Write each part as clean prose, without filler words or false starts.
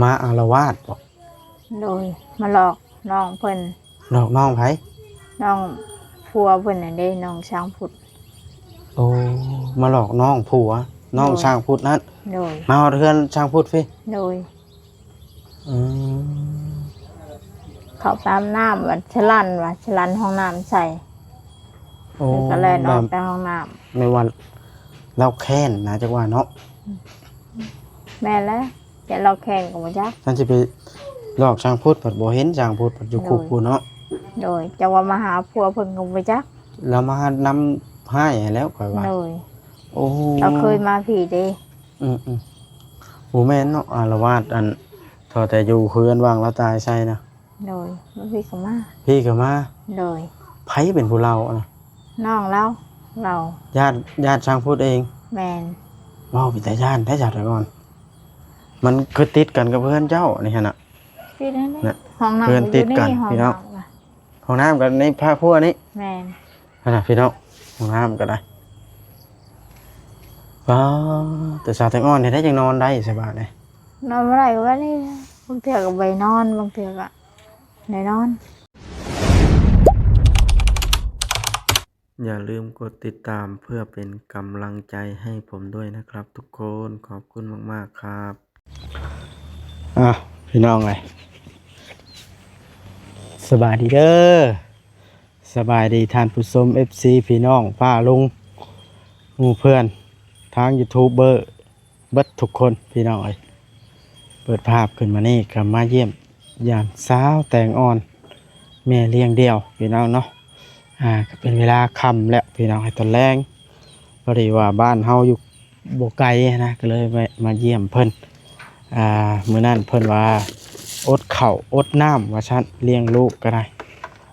มาอาละวาดบ่ โดยมาหลอกน้องเพิ่นดอกน้องไผน้องผัวเพิ่นน่ะเด้น้องช้างพุทธโอ้มาหลอกน้องผัวน้องช่างพุทธนั้นโดยมาเอาเทือนช่างพุทธพี่โดยอืมเขาตามน้ำวัดชลันห้องน้ำใส่โอ้ก็เลยออกไปห้องน้ในวันเราแค้นนะจักว่าเนาะำแม่แล้วแต่เราแข่งกับมาจักท่านสิไปหลอกช่างพุทธบัดบ่เห็นช่างพุทธบัดอยู่คุกพู้นเนาะโดยจะว่ามาหาผัวเพิ่นกับมาจักแล้วมานำให้แล้วข่อยว่าโดยโอ้เราเคยมาผีเด้อืมโอ้แม่นเนาะอาละวาดอันทอแต่อยู่เฮือนว่างแล้วตายใช่นะโดยมาพี่ก็มา พี่ก็มาโดยไผเป็นผู้เล่านะ น้องเรา ญาติช่างพุทธเองแมนว้าวเป็นแต่ญาติได้จัดไว้ก่อนมันคือติดกันกับเพื่อนเจ้านี่ฮะน่ะพี่นั่นนี่ห้องน้ำ เพื่อนติดกันพี่น้องห้องน้ำกันในภาคพวกนี้แมนขนาดพี่น้องห้องน้ำก็ได้ว้าวแต่สาวแตงอ่อนเนี่ยได้ยังนอนได้สบายเลยนอนเมื่อไหร่ก็ว่านี่บางเทื่อก็ไปนอนบางเทื่อก็ไหนนอนอย่าลืมกดติดตามเพื่อเป็นกำลังใจให้ผมด้วยนะครับทุกคนขอบคุณมากๆครับพี่น้องเลยสบายดีเด้อสบายดีท่านผู้ชม FC พี่น้องป้าลุงหมู่เพื่อนทางยูทูบเบอร์เบิดทุกคนพี่น้องเอ้ยเปิดภาพขึ้นมานี่ก็มาเยี่ยมอย่างสาวแตงอ่อนแม่เลี้ยงเดียวพี่น้องเนาะก็เป็นเวลาค่ำแล้วพี่น้องให้ตอนแรงพอดีว่าบ้านเฮาอยู่บ่ไกลนะก็เลยมาเยี่ยมเพิ่นมื้อนั้นเพิ่นว่าอดข้าวอดน้ำว่าซั่นเลี้ยงลูกก็ได้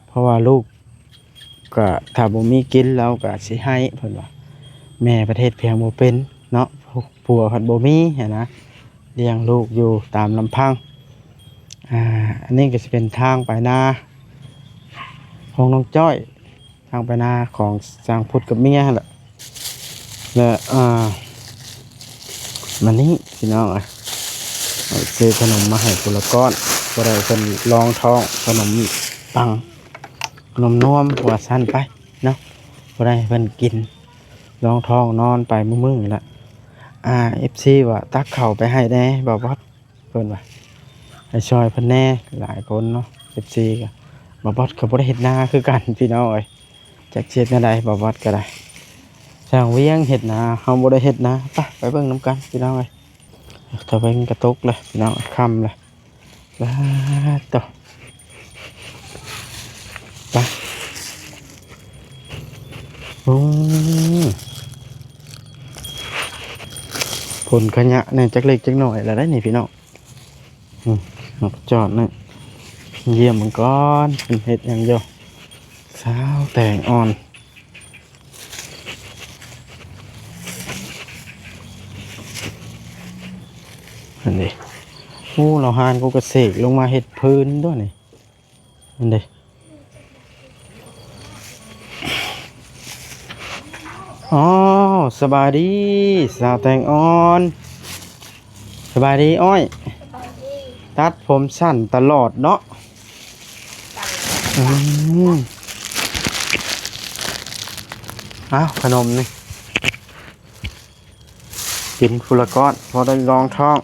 เพราะว่าลูกก็ถ้าบ่มีกินแล้วก็สิให้เพิ่นว่าแม่ประเทศเพียงบ่เป็นเนาะผัวเพิ่นบ่มีหั้นนะเลี้ยงลูกอยู่ตามลำพังอันนี้ก็สิเป็นทางไปนาของน้องจ้อยทางไปนาของสร้างพุทธกับเมียแหละและมันนี้พี่น้องซื้อขนมมาให้คนละก้อนก็ได้เป็นรองท้องขนมปังขนมนวมหัวสั้นไปเนาะก็ได้เป็นกินรองท้องนอนไปมึงๆละFC ว่าตักเข่าไปให้แน่บอกว่าเพิ่นว่าให้ช่วยเพิ่นแน่หลายคนเนาะ FC ก็บอกว่าเขาบ่ได้เฮ็ดนาคือกันพี่น้องเอ้ยจักเฮ็ดแนวใดบอกว่าก็ได้ช่างเวียงเฮ็ดนาเฮาบ่ได้เฮ็ดนาไปเบิ่งนำกันพี่น้องเอ้ยถ้าเบิ่งกระตกเลยพี่น้องค่ำเลยต่อไปผลขยะเนี่ยจักเล็กจักหน่อยแล้วได้นี่พี่น้องจอดนี่เยี่ยมมันก่อนเป็นเห็ดอย่างเดียวสาวแตงอ่อนอันนี้เราหานกูกระเสกลงมาเห็ดพื้นด้วยนี่อันนี้อ๋อสบายดีสาวแตงอ่อนสบายดีอ้อยตัดผมสั้นตลอดเนาะขนมนี่กินฟุละก้อนพอได้รองท้อง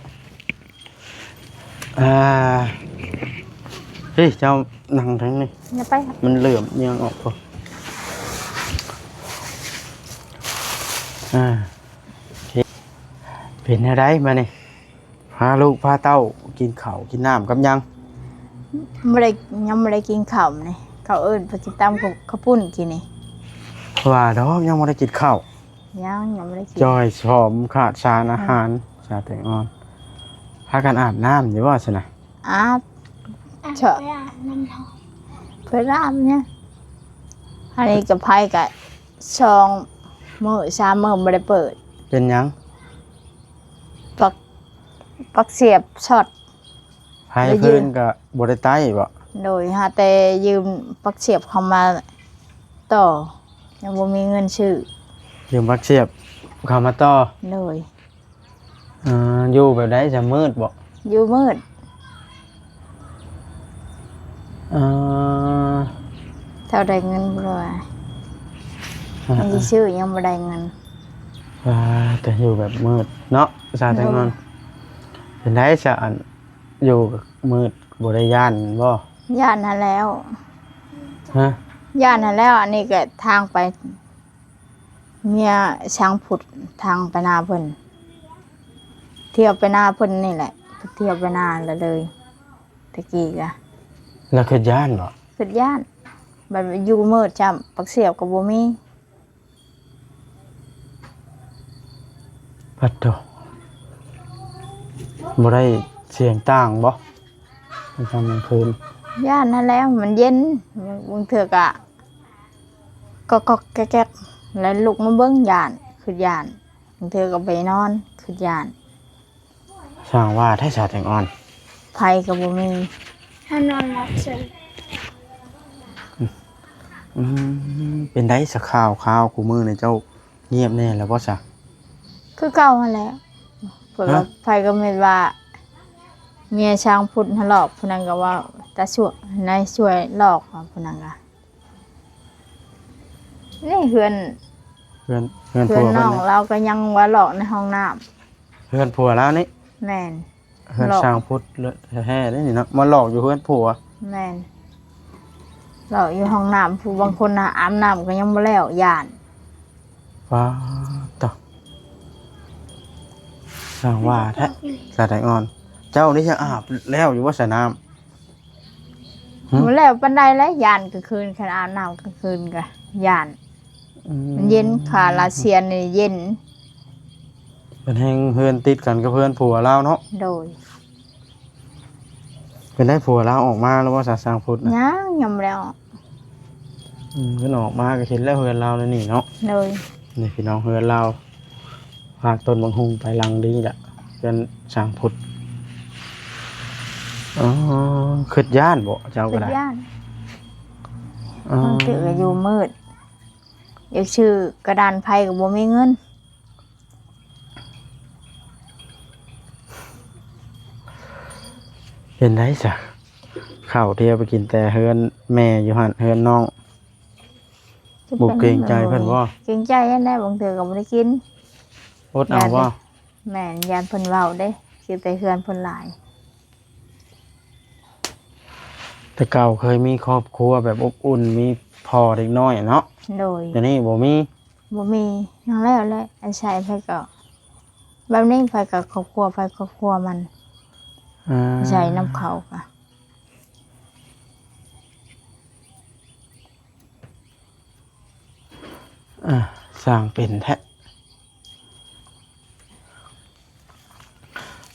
เฮ้ยเจ้านั่งทั้งนี้มันเหลื่อมยังออกพอเป็นอะไรมาเนี่ยพาลูกพาเต้ากินข้าวกินน้ำกับยังยังไม่ได้กินข้าวนี่เขาเอิ้นไปกินตามข้าวปุ้นกินนี่ว่าดอกยังไม่ได้กินข้าวยังไม่ได้กินจอยชอมขาดสารอาหารชาแตงอ่อนพากันอาบน้ำอยู่ว่าสินะอาบเฉอะเพื่ออาบเนี่ยอันนี้กับไพ่กับซองมือชามือไม่ได้เปิดเป็นยังปักเสียบช็อตไพ่เพื่อนกับบริไตบ่โดยฮะแต่ยืมปักเสียบเข้ามาต่อยังบ่มีเงินชื่อยืมปักเสียบเข้ามาต่อโดยอยู่แบบได้จะมืดบ่ อยู่มืด เอ่อ เท่าได้เงินบ่ได้มันสิซื้อยังบ่ได้เงิน แต่อยู่แบบมืดเนาะซาแตงนอนเป็นได้ซะอันอยู่มืดบ่ได้ย่านบ่ ย่านนั้นแล้ว ฮะ ย่านนั้นแล้ว อันนี้ก็ทางไปเมียช้างผุดทางไปนาเพิ่นเที่ยวไปนาเพิ่นนี่แหละเที่ยวไปนาแล้วเลยตะกี้ก็ แล้วคือย่านบ่ ขึ้นย่านบัดอยู่มืดจ้ำปักเสียบก็บ่มี ปัดโตบ่ได้เสียงต่างบ่ในตอนกลางคืน ย่านนั้นแล้วมันเย็นบางเทื่อก็แก๊กๆแล้วลุกมาเบิ่งย่านขึ้นย่านบางเทื่อก็ไปนอนขึ้นย่าน สร้างว่าให้ซาแตงอ่อน ไผก็บ่มี ถ้านอนรับเสร็จ เป็นได้สักข่าวกูมือในเจ้าเงียบแน่แล้วบ่ซะ คือเก่าหั่นแหละเพิ่นว่า ฮะ ไผก็แม่นว่าเมียช้างพุดหลอกผู้นั้นก็ว่าตาช่วยนายช่วยหลอกว่าผู้นั้นก็นี่เฮือน เพื่อน เฮื ผั อน ว น้ เพิ่ อน ง นี่ เราก็ยังว่าหลอกในห้องน้ำ เพื่อนผัวแล้วนี่ แม่น เพื่อน หลอก สร้างพุทธแท้ๆนี่เนาะมาหลอกอยู่เพื่อนผัว แม่นเราอยู่ห้องน้ำผู้บางคนนะอาบน้ำก็ยังบ่แล้วย่าน ว้าต่อสร้างว่าแท้ซาแตงอ่อน เจ้านี่จะอาบแล้วอยู่ว่าสระน้ำ บ่แล้วปานใดแล้วย่านกลางคืนคันอาบน้ำกลางคืนก็ย่าน มันเย็นค่ะลาเซียนนี่เย็น เป็นแห่งเพื่อนติดกันกับเพื่อนผัวเราเนาะ โดย เป็นได้ผัวเราออกมาแล้วว่าสร้างพุทธนะ ยังบ่แล้ว เพื่อนออกมาก็เห็นแล้วเพื่อนเราแล้วนี่เนาะ โดย นี่พี่น้องเฮือนเราฝากต้นบางฮุงไปลังดีแหละเป็นสร้างพุทธอ๋อขึ้นย่านบ่เจ้าก็ เป็น ได้ ย่าน อ๋อ มันตื่นอยู่มืดอยากชื่อกระดานไผก็บ่มีเงิน เป็นไรจ้ะข้าวเที่ยวไปกินแต่เฮือนแม่อยู่หันเฮือนน้อง บ่เกรงใจเพิ่นบ่ เกรงใจอันใดบางเทื่อก็บ่ได้กิน อดเอาว่า แม่นยานเพิ่นเว้าเด้คิดแต่เฮือนเพิ่นหลาย แต่เก่าเคยมีครอบครัวแบบอบอุ่นมีพ่อเด็กน้อยเนาะ โดย แต่นี่บ่มี บ่มีหยังแล้วแหละอาศัยไผก็แบบนี้ไผก็ครอบครัวไผครอบครัวมัน อ่า อาศัยน้ำเขาก็ สร้างเป็นแท้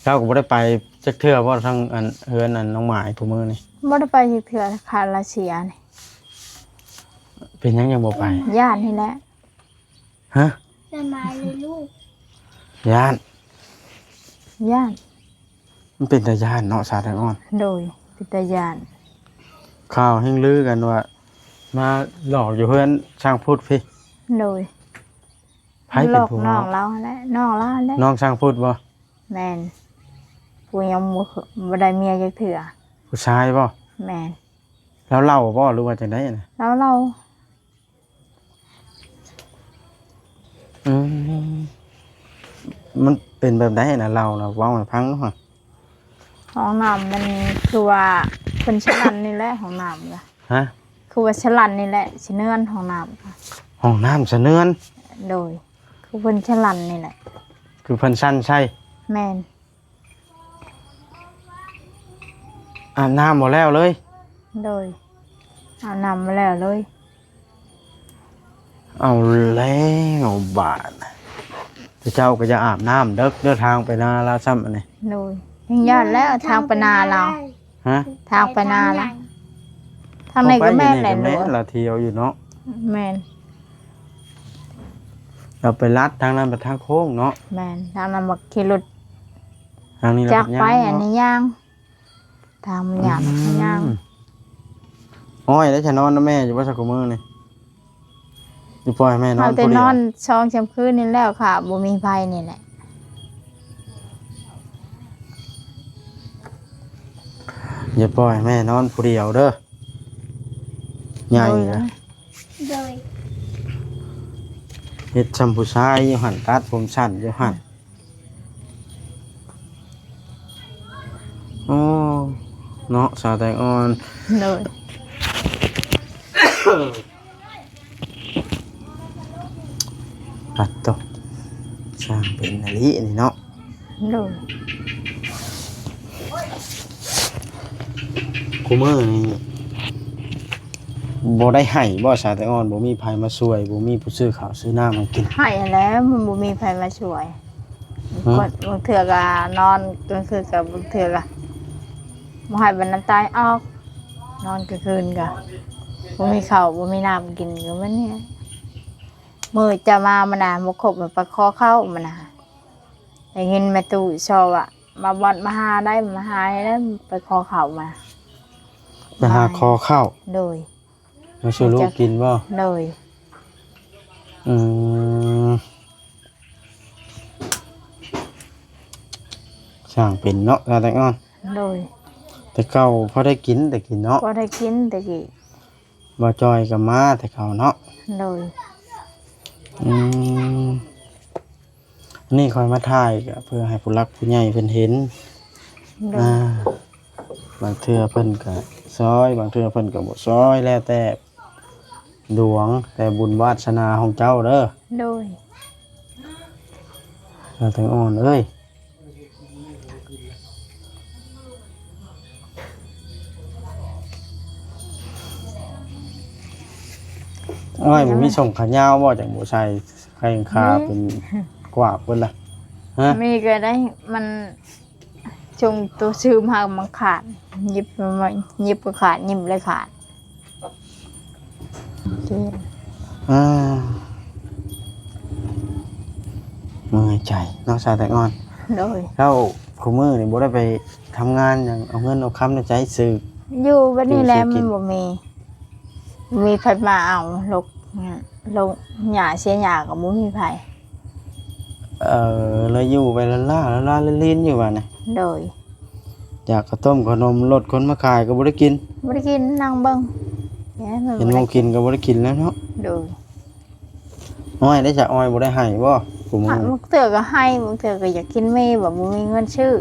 เจ้าก็บ่ได้ไปจักเทื่อบ่ทั้งอันเฮือนอันน้องหมายผู้มือนี่ บ่ได้ไปเทื่อคาราเซียนี่ เป็นหยังยังบ่ไป ย่านนี่แหละ ฮะ จะมาเลยลูก ย่าน ย่าน มันเป็นแต่ย่านเนาะสาแตงอ่อน โดยพิตาย่าน ข่าวแห่งลือกันว่า มาหลอกอยู่เพื่อนช่างพูดพี่ โดย ไผเป็ หล น อก ผู้ น้องเราแหละน้องเราแหละ น้องช่างพูดบ่ แม่นผู้ยังบ่ได้เมียจักเทื่อ ผู้ชายบ่ แม่น แล้วเล่าบ่หรือว่าจังได๋น่ะ แล้วเรา อืมมันเป็นแบบใดน่ะเราน่ะเว้าให้ฟังหน่อย ห้องน้ำมันคือว่าเพิ่นฉลันนี่แหละห้องน้ำก็ ฮะ คือว่าฉลันนี่แหละสิเนือนห้องน้ำค่ะ ห้องน้ำสะเนือน โดย คือเพิ่นฉลันนี่แหละ คือเพิ่นสั้นใช่ แม่น อาบน้ำบ่แล้วเลย โดยเอาน้ำมาแล้วเลย เอาแล้วบาดแต่เจ้าก็จะอาบน้ำเดินทางไปนาลาซ้ำอันนี้ โดยยังญาติแล้วทางไปนาเรา ฮะ ทางไปนาละทางไหนก็แม่นแหละ ก็ หนู แม่นละเที่ยวอยู่เนาะ แม่น เราไปลัดทางนั้นไปทางโค้งเนาะ แม่นทางนั้นมาขี่รถ ทางนี้เรา จาก เป็น ไป ย่าง อัน เนาะ นี้ย่างทางมันหยาบมันย่าง อ้อยแล้วจะนอนนะแม่อยู่ว่าสักกมือนี่อยู่ปล่อยให้แม่นอน เอาแต่ ผู้เดี น ยว อนช่องช้ำคืนนี่แล้วค่ะบ่มีไฟนี่แหละ อย่าปล่อยแม่นอนผู้เดียวเด้อใหญ่นะ โดย เฮ็ดชัมพูชายอยู่หันตัดผมสั้นอยู่หันโอ้เนาะสาวแตงอ่อน โดย ปัดตกสร้างเป็นอะไรนี่เนาะ โดย กูมือนี่บ่ได้ให้บ่สาวแตงอ่อนบ่มีไผมาช่วยบ่มีผู้ซื้อข้าวซื้อน้ำมากิน ให้แล้วมันบ่มีใครมาช่วย ฮะ กดบางเทื่อก็นอนกลางคืนกับบางเทื่อก็บ่ให้บรรณาตายออก นอนกลางคืนก็บ่มีข้าวบ่มีน้ำกินก็มันเนี่ยมื้อจะมามันน่ะบ่ครบมันประคอเข้ามันน่ะได้ยินแม่ตู่ชอบอ่ะมาบ่อนมาหาได้มาหาให้ได้ไปขอข้าวมา ไปหาคอข้าว โดย มาช่วยลูกกินบ่ โดย อืมสร้างเป็นเนาะสาวแตงอ่อน โดย แต่เก่าพอได้กินแต่กินเนาะ ก็ได้กินแต่กี้ บ่จอยกับมาแต่เก่าเนาะ โดย อืมนี่คอยมาถ่ายก็เพื่อให้ผู้รักผู้ใหญ่เพิ่นเห็น โด อ่าย บางเทื่อเพิ่นก็ซอยบางเทื่อเพิ่นก็บ่ซอยแล้วแต่ดวงแต่บุญวาสนาของเจ้าเด้อ โดย เราถึงอ่อนเอ้ยอ้อยบ่มีส่งขายาวบ่จังบ่ใช่ใครคาเป็นกวาดเพิ่นล่ะฮะ มีก็ได้มันจงตัวซื้อมามันขาดหยิบมาหยิบก็ขาดหยิบเลยขาดเจ็บ อ่าเมื่อยใจเน้องสาวแต่งอน โดย แล้วคุมือนี่บ่ได้ไปทำงานหยังเอาเงินเอาคำในใจซื้อ อยู่บัดนี้แหล้ว ซื้อกิ มัน นบ่มี มีไผมาเอาลกหญ้าเสียหญ้าก็บ่มีไผ เลยอยู่ไปละล่าละล่าเล่นๆอยู่ว่าน่ะ โดย อยากข้าวต้มขนมรถคนมาขายก็บ่ได้กิน บ่ได้กินนั่งเบิ่งแหมมัน เห็น บ่ ห ได้ มู่กินก็บ่ได้กินแล้วเนาะ โดย อ้อยได้จากอ้อยบ่ได้ให้บ่คุมื บา อง เทื่อก็ให้บางเทื่อก็อยากกินมีแบบบ่มีเงินซื้อ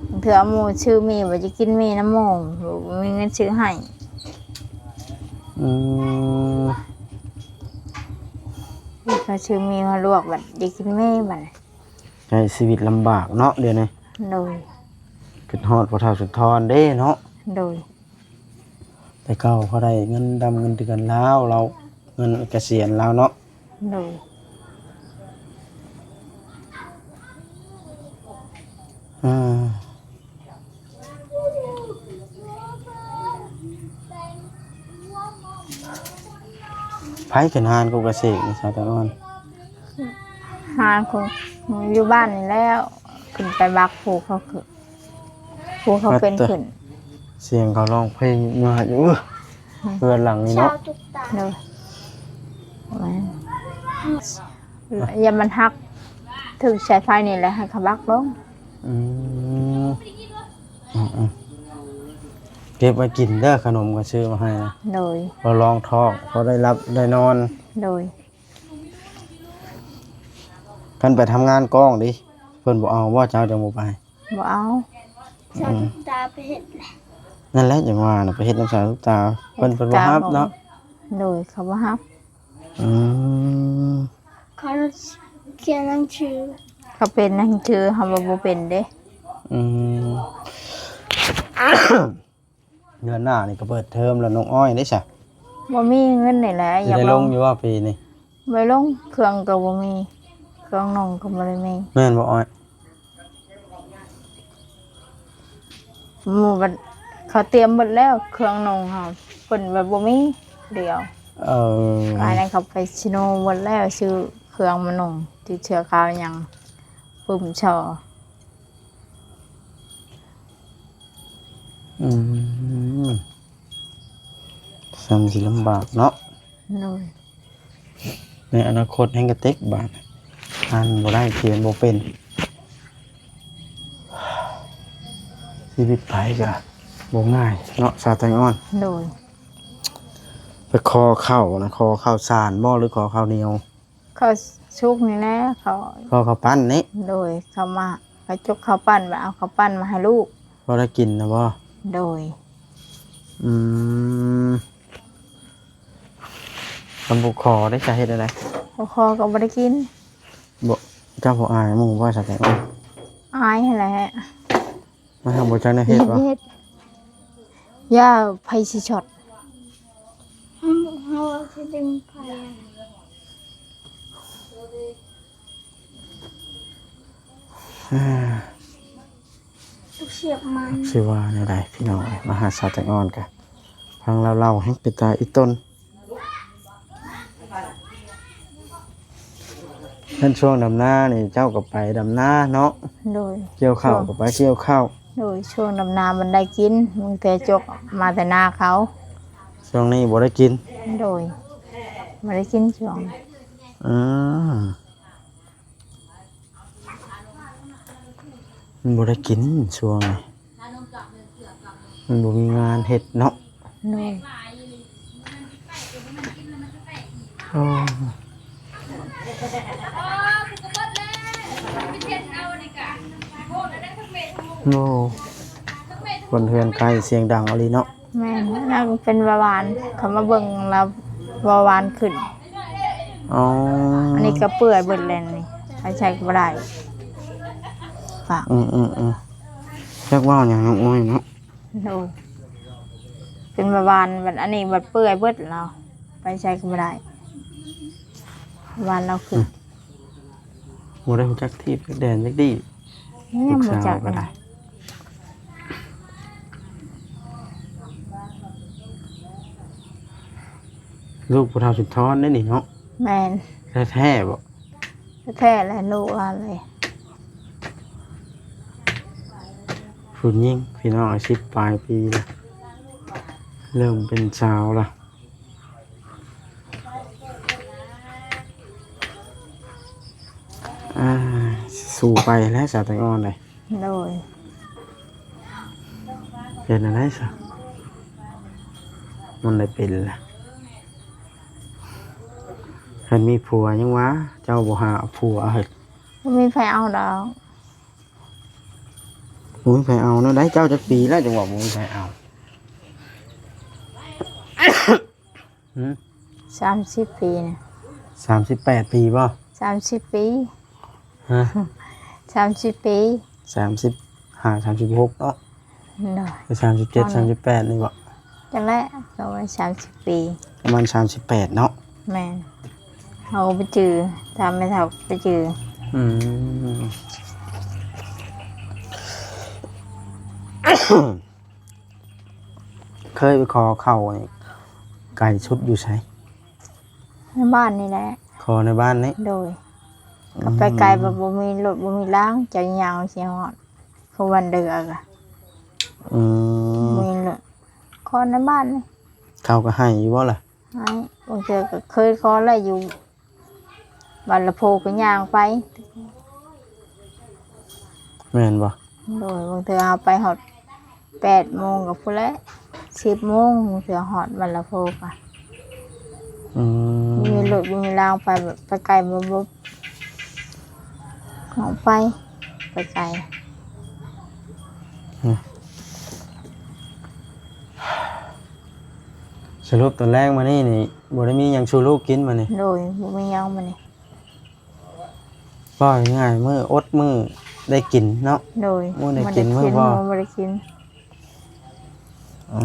บางเทื่อเอาหมู่ชื่อมีบ่จะกินมีน้ำหมู่บ่มีเงินซื้อให้ อืม เขาชื่อมีมาลวกบัดจะกินมีบัด ใช้ชีวิตลำบากเนาะเดี๋ยวนี้ โดย คิดฮอดพ่อเฒ่าสุดทอนเด้เนาะ โดย แต่เก่าพอได้เงินดำเงินเดือนแล้วเราเงินเกษียณแล้วเนาะ โดย อ่าไผกันหานกูเกษตรนี่สาวตะออน หาคนอยู่บ้านนี่แล้วขึ้นไปบักผูเขาคือผูเขาเป็นขึ้น เสียงเขาร้องเพลงมาอยู่เพื่อนหลังนี่ ชาว เนาะ ตุ๊กตา โดยอย่ามันหักถึงสายไฟนี่แหละให้เขาบักลง อืมอืมเก็บไว้กินเด้อขนมก็ซื้อมาให้นะ โดย พอลองท้องพอได้รับได้นอน โดย กันไปทำงานกล้องดิเพิ่นบ่เอาว่าเจ้าจังบ่ไป บ่เอา ชาวตุ๊กตาไปเห็นแหละ นั่นแหละอย่างว่าน่ะไปเฮ็ดน้ำสาวลูกตาเพิ่นบ่ฮับเนาะ โดยเขาบ่ฮับ อืม เขาเขียนหนังสือ เขาเป็นนั่นคือเขาบ่เป็นเด้ อืม เดือนหน้านี่ก็เปิดเทอมแล้วน้องอ้อยได้ซะ บ่มีเงินนี่แหละ สิ อยาก ได้ ล ล ง งอยู่ว่าปีนี้ ไปลงเครื่องก็บ่มีเครื่องนองก็บ่ได้มี แม่นบ่อ้อย หมู่บัดเขาเตรียมหมดแล้วเครื่องนองเฮาเพิ่นแบบบ่มีเดียว เออ กายนั้นเขาไปชิโนหมดแล้วซื้อเครื่องมานงที่เชื้อขาวหยังปุ่มชอ อืมซ้ำสิลำบากเนาะ โดย ในอนาคตแห่งกระเต็กบาดอ่านบ่ได้เขียนบ่เป็นชีวิตไผก็ บ่ง่ายเนาะสาวแตงอ่อน โดย ไปคอข้าวนะคอข้าวสารบ่หรือคอข้าวเหนียว เขาชุกนี่แหละเขา คอข้าวปั้นนี่ โดยเขามาเขาจกข้าวปั้นมาเอาข้าวปั้นมาให้ลูก พอได้กินนะบ่ โดย อืมตำบุกคอได้จะเฮ็ดอะไร พ่อคอก็บ่ได้กิน บ่เจ้าบ่อายหมู่ว่าสาวแตงอ่อน อายให้แหละ มาทำบ่จักได้เฮ็ดบ่ เฮ็ดย่าไผสิช็อต เขาจะดึงไปเสียบมัน สิว่าแนวใดพี่น้องมาหาสาวแตงอ่อนกันฟังเราเล่าให้เป็นตาอีต้นนั่นช่วงดำนานี่เจ้าก็ไปดำนาเนาะ โดย เกี่ยวข้าวก็ไปเกี่ยวข้าว โดยช่วงดำนามันได้กินมึงแต่จกมาแต่นาเขา ช่วงนี้บ่ได้กิน โดยไม่ได้กินช่วง อืมมันบ่ได้กินช่วงนี้มันบ่มีงานเฮ็ดเนาะ โดย โอ้โอ้คนเฮือนไกลเสียงดังเอาลีเนาะ แม่นั่งเป็นเบาหวานเขามาเบิ่งแล้วเบาหวานขึ้น อ๋อ อันนี้ก็เปื่อยเบิดเลยนี่ใช้ใช้ก็บ่ได้ฝาก จักว่าอย่างน้องอ้อยเนาะ โดยเป็นเบาหวานแบบอันนี้แบบเปื่อยเบิดเราไปใช้ก็บ่ได้หวานเราขึ้น บ่ได้รู้จักที่จักแดนจักดี นี่ ลูก บ่ สา จั ว ก ก็ได้ นะ ลูกผู้เฒ่าสุดท้อนได้นี่เนาะ แม่น แท้ๆบ่ แท้ๆแล้วลูกอะไร ฝุ่นยิ่งพี่น้องอาชีพปลายปีแล้วเริ่มเป็นสาวละอ่าสู่ไปแล้วสาวแตงอ่อนเลย โดย เป็นอะไรซะมันได้เป็นละคันมีผัวยังวะเจ้าบ่หาผัวเฮ้ย บ่มีไผเอาดอก บ่มีไผเอาเนาะได้เจ้าจักปีแล้วจังหวะบ่มีไผเอา หืม 30 ปีนะ 38 ปีบ่ 30 ปี ฮะ 30 ปี 35 36เนาะ โดย ไป37 38นี่บ่ จังแรกก็ว่า30 ปี ประมาณ38เนาะ แม่นเขาก็ไปจือทำไม่เท่าไปจือ อืม เคยไปขอเข้านี่ไก่ชุดอยู่ใช่ ในบ้านนี่แหละ ขอในบ้านนี่ โดยก็ไปไกลแบบบ่มีรถบ่มีล้างจะยาวเสียหอดคือวันเดือกอะ อืม มีรถคอนในบ้านนี่ เขาก็ให้อยู่บ่ล่ะ ไอ้บางเทื่อก็เคยคออะไรอยู่บันละโพก็ย่างไป แม่นบ่ โดยบางเทื่อเอาไปหอด8 โมงกับพุ่นแหละ10 โมงบางเทื่อหอดบันละโพก็ อืม มีรถมีรางไปแบบไปไกลบบของไปไกล สรุปตอนแรกมานี่นี่บ่ได้มีหยังชูลูกกินมานี่ โดยบ่มีหยังมานี่ ก็ง่ายๆมื้ออดมื้อได้กินเนาะ โดย บ่ได้กินมื้อบ่ บ่ได้กิน อื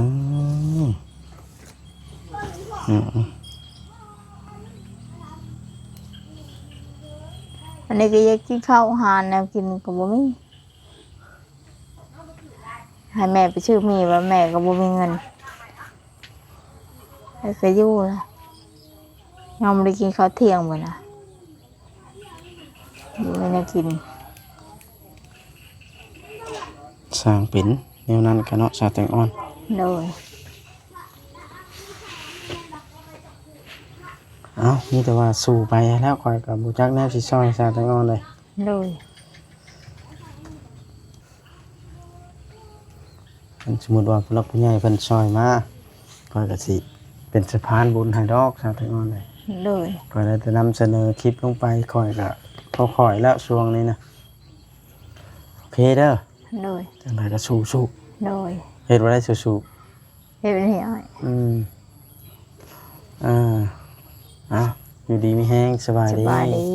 มอืม อันนี้ก็อยากกินข้าวหาแนวกินก็บ่มีให้แม่ไปชื่อมีว่าแม่ก็บ่มีเงินแล้วก็อยู่ล่ะยังบ่ได้กินข้าวเที่ยงมื้อน่ะอยู่ไม่ได้กิน สร้างเป็นแนวนั้นกันเนาะสาวแตงอ่อน โดย เอ้ามีแต่ว่าสู่ไปแล้วคอยกับบุจักแนวสิซอยสาวแตงอ่อนเลย โดย คันสมมุติว่าผู้หลักผู้ใหญ่เพิ่นช่วยมาข้อยก็สิเป็นสะพานบุญให้ดอกชาวไทยอ่อนเลย โดย ข้อยได้จะนำเสนอคลิปลงไปข้อยก็พอข่อยแล้วช่วงนี้นะโอเคเด้อ โดย จังไดก็สู้ โดย ๆเฮ็ดบ่ได้สู้ เฮ็ดเป็นเหี่ยว ๆอ่าอยู่ดีมีแฮงสบาย ส ดี บายดี